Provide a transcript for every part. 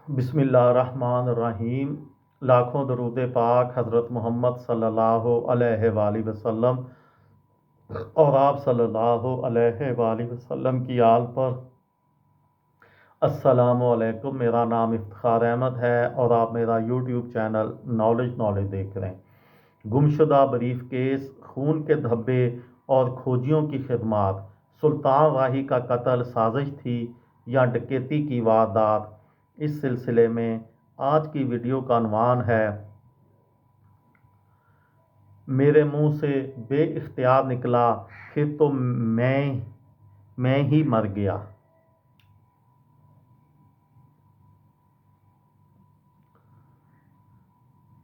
بسم اللہ الرحمن الرحیم۔ لاکھوں درود پاک حضرت محمد صلی اللہ علیہ وآلہ وسلم اور آپ صلی اللہ علیہ وآلہ وسلم کی آل پر۔ السلام علیکم، میرا نام افتخار احمد ہے اور آپ میرا یوٹیوب چینل نالج دیکھ رہے ہیں۔ گمشدہ بریف کیس، خون کے دھبے اور کھوجیوں کی خدمات، سلطان راہی کا قتل سازش تھی یا ڈکیتی کی واردات؟ اس سلسلے میں آج کی ویڈیو کا عنوان ہے میرے منہ سے بے اختیار نکلا پھر تو میں ہی مر گیا۔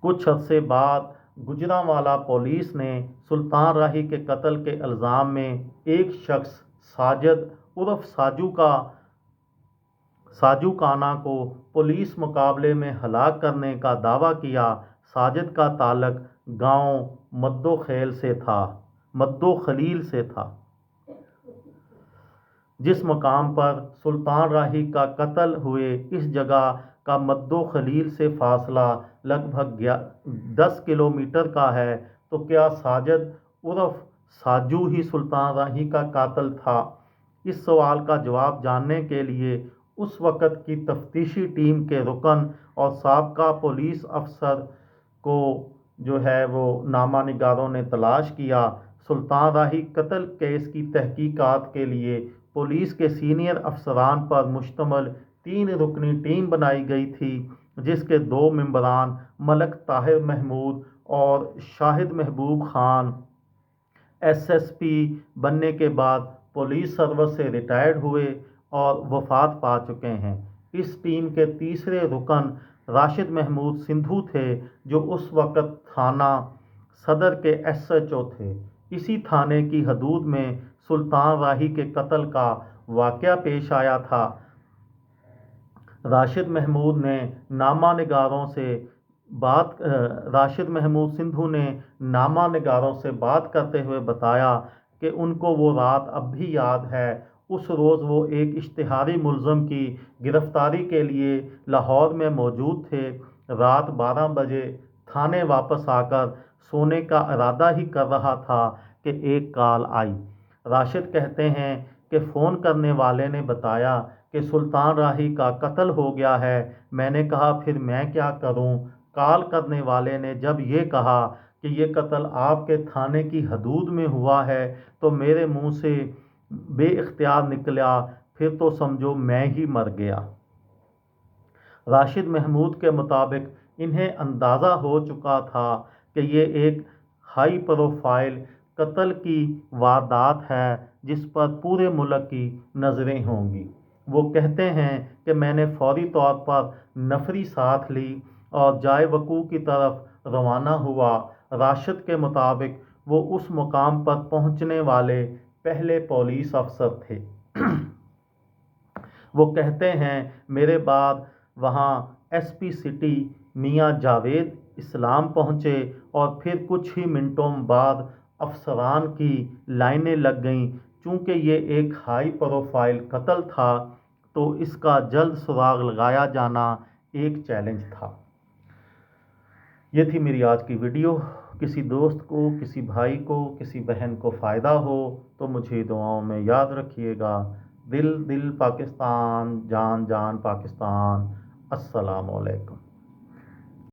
کچھ عرصے بعد گوجرانوالہ پولیس نے سلطان راہی کے قتل کے الزام میں ایک شخص ساجد عرف ساجو کانا کو پولیس مقابلے میں ہلاک کرنے کا دعویٰ کیا۔ ساجد کا تعلق گاؤں مدو خلیل سے تھا، جس مقام پر سلطان راہی کا قتل ہوئے اس جگہ کا مدو خلیل سے فاصلہ لگ بھگ 10 کلومیٹر کا ہے۔ تو کیا ساجد عرف ساجو ہی سلطان راہی کا قاتل تھا؟ اس سوال کا جواب جاننے کے لیے اس وقت کی تفتیشی ٹیم کے رکن اور سابقہ پولیس افسر کو وہ نامہ نگاروں نے تلاش کیا۔ سلطان راہی قتل کیس کی تحقیقات کے لیے پولیس کے سینئر افسران پر مشتمل 3 رکنی ٹیم بنائی گئی تھی، جس کے 2 ممبران ملک طاہر محمود اور شاہد محبوب خان SSP بننے کے بعد پولیس سروس سے ریٹائرڈ ہوئے اور وفات پا چکے ہیں۔ اس ٹیم کے تیسرے رکن راشد محمود سندھو تھے، جو اس وقت تھانہ صدر کے SHO تھے۔ اسی تھانے کی حدود میں سلطان راہی کے قتل کا واقعہ پیش آیا تھا۔ راشد محمود سندھو نے نامہ نگاروں سے بات کرتے ہوئے بتایا کہ ان کو وہ رات اب بھی یاد ہے۔ اس روز وہ ایک اشتہاری ملزم کی گرفتاری کے لیے لاہور میں موجود تھے۔ رات 12 بجے تھانے واپس آ کر سونے کا ارادہ ہی کر رہا تھا کہ ایک کال آئی۔ راشد کہتے ہیں کہ فون کرنے والے نے بتایا کہ سلطان راہی کا قتل ہو گیا ہے۔ میں نے کہا پھر میں کیا کروں؟ کال کرنے والے نے جب یہ کہا کہ یہ قتل آپ کے تھانے کی حدود میں ہوا ہے تو میرے منہ سے بے اختیار نکلا پھر تو سمجھو میں ہی مر گیا۔ راشد محمود کے مطابق انہیں اندازہ ہو چکا تھا کہ یہ ایک ہائی پروفائل قتل کی واردات ہے جس پر پورے ملک کی نظریں ہوں گی۔ وہ کہتے ہیں کہ میں نے فوری طور پر نفری ساتھ لی اور جائے وقوع کی طرف روانہ ہوا۔ راشد کے مطابق وہ اس مقام پر پہنچنے والے پہلے پولیس افسر تھے۔ وہ کہتے ہیں میرے بعد وہاں SP سٹی میاں جاوید اسلام پہنچے اور پھر کچھ ہی منٹوں بعد افسران کی لائنیں لگ گئیں۔ چونکہ یہ ایک ہائی پروفائل قتل تھا تو اس کا جلد سراغ لگایا جانا ایک چیلنج تھا۔ یہ تھی میری آج کی ویڈیو۔ کسی دوست کو، کسی بھائی کو، کسی بہن کو فائدہ ہو تو مجھے دعاؤں میں یاد رکھیے گا۔ دل دل پاکستان، جان جان پاکستان۔ السلام علیکم۔